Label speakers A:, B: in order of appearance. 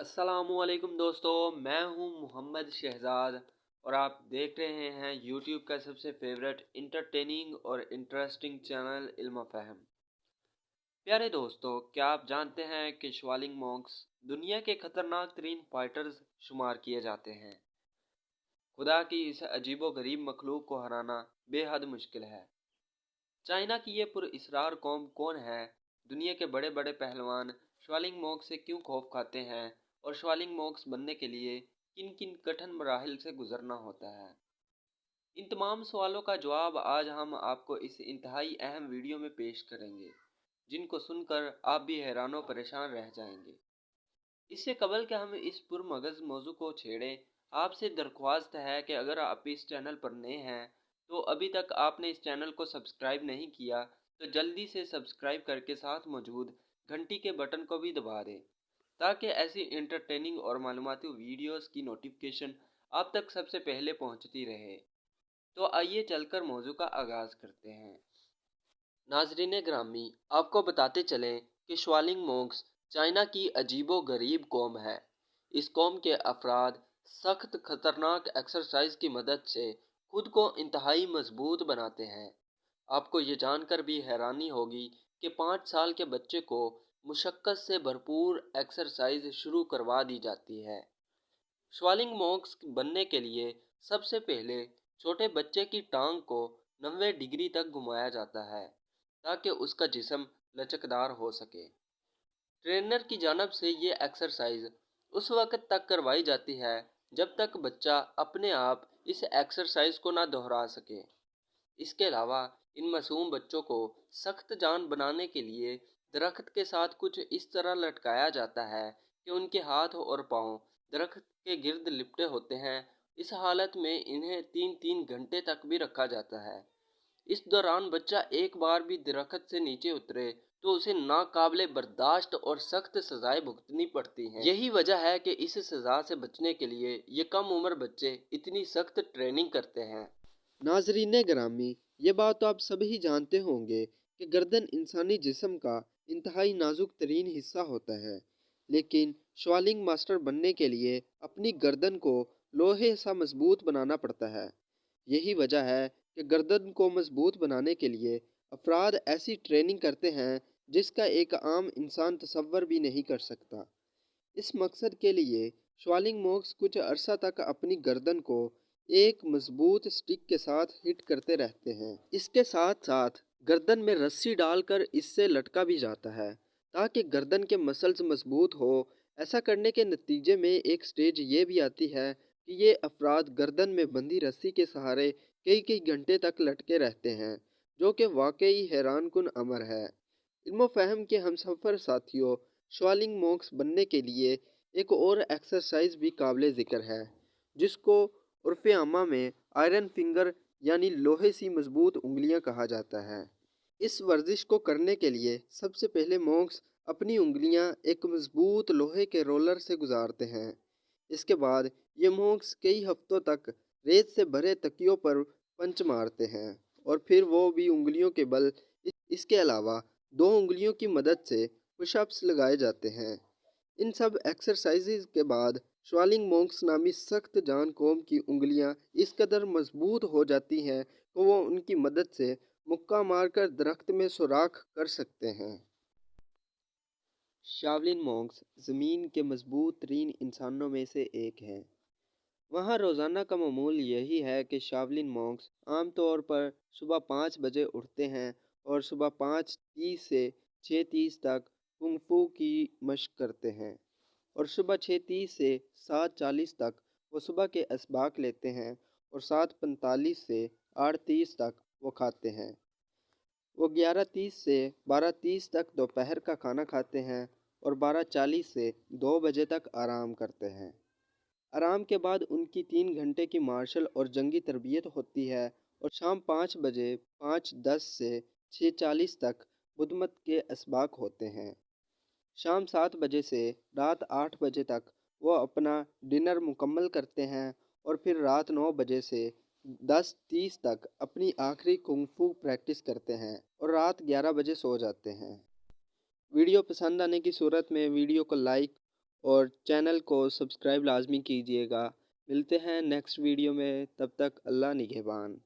A: अस्सलामुअलैकुम दोस्तों, मैं हूं मोहम्मद शहजाद और आप देख रहे हैं यूट्यूब का सबसे फेवरेट इंटरटेनिंग और इंटरेस्टिंग चैनल इल्म फ़हम। प्यारे दोस्तों, क्या आप जानते हैं कि स्वालिंग मॉन्क्स दुनिया के खतरनाक तरीन फाइटर्स शुमार किए जाते हैं। खुदा की इस अजीबो-गरीब मखलूक को हराना बेहद मुश्किल है। चाइना की ये पुरअसरार कौम कौन है? दुनिया के बड़े बड़े पहलवान स्वालिंग मॉन्क्स से क्यों खौफ खाते हैं और स्वालिंग मॉन्क्स बनने के लिए किन किन कठिन मराहिल से गुजरना होता है? इन तमाम सवालों का जवाब आज हम आपको इस इंतहाई अहम वीडियो में पेश करेंगे, जिनको सुनकर आप भी हैरान व परेशान रह जाएंगे। इससे कबल कि हम इस पुरमगज़ मौजू को छेड़ें, आपसे दरख्वास्त है कि अगर आप इस चैनल पर नए हैं तो अभी तक आपने इस चैनल को सब्सक्राइब नहीं किया तो जल्दी से सब्सक्राइब करके साथ मौजूद घंटी के बटन को भी दबा दें, ताकि ऐसी इंटरटेनिंग और मालूमाती वीडियोस की नोटिफिकेशन आप तक सबसे पहले पहुंचती रहे। तो आइए चलकर मौजू का आगाज़ करते हैं। नाजरीन ग्रामी, आपको बताते चलें कि स्वालिंग मॉन्क्स चाइना की अजीबो गरीब कौम है। इस कौम के अफराद सख्त खतरनाक एक्सरसाइज की मदद से खुद को इंतहाई मजबूत बनाते हैं। आपको ये जानकर भी हैरानी होगी कि 5 साल के बच्चे को मुशक्क़त से भरपूर एक्सरसाइज शुरू करवा दी जाती है। स्वालिंग मॉन्क्स बनने के लिए सबसे पहले छोटे बच्चे की टांग को 90 डिग्री तक घुमाया जाता है, ताकि उसका जिस्म लचकदार हो सके। ट्रेनर की जानिब से ये एक्सरसाइज उस वक़्त तक करवाई जाती है जब तक बच्चा अपने आप इस एक्सरसाइज को ना दोहरा सके। इसके अलावा इन मासूम बच्चों को सख्त जान बनाने के लिए दरख्त के साथ कुछ इस तरह लटकाया जाता है कि उनके हाथ और पाँव दरख्त के गिर्द लिपटे होते हैं। इस हालत में इन्हें 3-3 घंटे तक भी रखा जाता है। इस दौरान बच्चा एक बार भी दरख्त से नीचे उतरे तो उसे नाकाबिले बर्दाश्त और सख्त सजाएं भुगतनी पड़ती हैं। यही वजह है कि इस सज़ा से बचने के लिए ये कम उम्र बच्चे इतनी सख्त ट्रेनिंग करते हैं।
B: नाजरीन ग्रामी, ये बात तो आप सभी जानते होंगे कि गर्दन इंसानी जिस्म का इंतहाई नाजुक तरीन हिस्सा होता है, लेकिन स्वालिंग मास्टर बनने के लिए अपनी गर्दन को लोहे सा मजबूत बनाना पड़ता है। यही वजह है कि गर्दन को मजबूत बनाने के लिए अफराद ऐसी ट्रेनिंग करते हैं जिसका एक आम इंसान तसव्वुर भी नहीं कर सकता। इस मकसद के लिए स्वालिंग मॉन्क्स कुछ अरसा तक अपनी गर्दन को एक मजबूत स्टिक के साथ हिट करते रहते हैं। इसके साथ साथ गर्दन में रस्सी डालकर इससे लटका भी जाता है ताकि गर्दन के मसल्स मजबूत हो। ऐसा करने के नतीजे में एक स्टेज ये भी आती है कि ये अफराद गर्दन में बंधी रस्सी के सहारे कई कई घंटे तक लटके रहते हैं, जो कि वाकई हैरान कुन अमर है। इल्मो फ़हम के हमसफ़र साथियों, स्वालिंग मॉन्क्स बनने के लिए एक और एक्सरसाइज भी काबिल ज़िक्र है, जिसको उर्फ़ आमा में आयरन फिंगर यानी लोहे सी मजबूत उंगलियां कहा जाता है। इस वर्जिश को करने के लिए सबसे पहले मॉन्क्स अपनी उंगलियां एक मजबूत लोहे के रोलर से गुजारते हैं। इसके बाद ये मॉन्क्स कई हफ्तों तक रेत से भरे तकियों पर पंच मारते हैं और फिर वो भी उंगलियों के बल। इसके अलावा 2 उंगलियों की मदद से पुशअप्स लगाए जाते हैं। इन सब एक्सरसाइजेज के बाद स्वालिंग मॉन्क्स नामी सख्त जान कौम की उंगलियां इस कदर मजबूत हो जाती हैं कि वो उनकी मदद से मुक्का मारकर दरख्त में सुराख कर सकते हैं। शावलिन मॉन्क्स ज़मीन के मजबूत तरीन इंसानों में से एक हैं। वहाँ रोज़ाना का मामूल यही है कि शावलिन मॉन्क्स आम तौर पर सुबह 5 बजे उठते हैं और सुबह 5:30 से 6:30 तक कुंग फू की मशक करते हैं, और सुबह 6:30 से 7:40 तक वो सुबह के असबाक लेते हैं और 7:45 से 8:30 तक वो खाते हैं। वो 11:30 से 12:30 तक दोपहर का खाना खाते हैं और 12:40 से 2 बजे तक आराम करते हैं। आराम के बाद उनकी 3 घंटे की मार्शल और जंगी तरबियत होती है और शाम 5 बजे 5:10 से 6:40 तक बुधमत के असबाक होते हैं। शाम 7 बजे से रात 8 बजे तक वो अपना डिनर मुकम्मल करते हैं और फिर रात 9 बजे से 10:30 तक अपनी आखिरी कुंग फू प्रैक्टिस करते हैं और रात 11 बजे सो जाते हैं। वीडियो पसंद आने की सूरत में वीडियो को लाइक اور چینل کو سبسکرائب لازمی کیجیے گا۔ ملتے ہیں نیکسٹ ویڈیو میں، تب تک اللہ نگہبان۔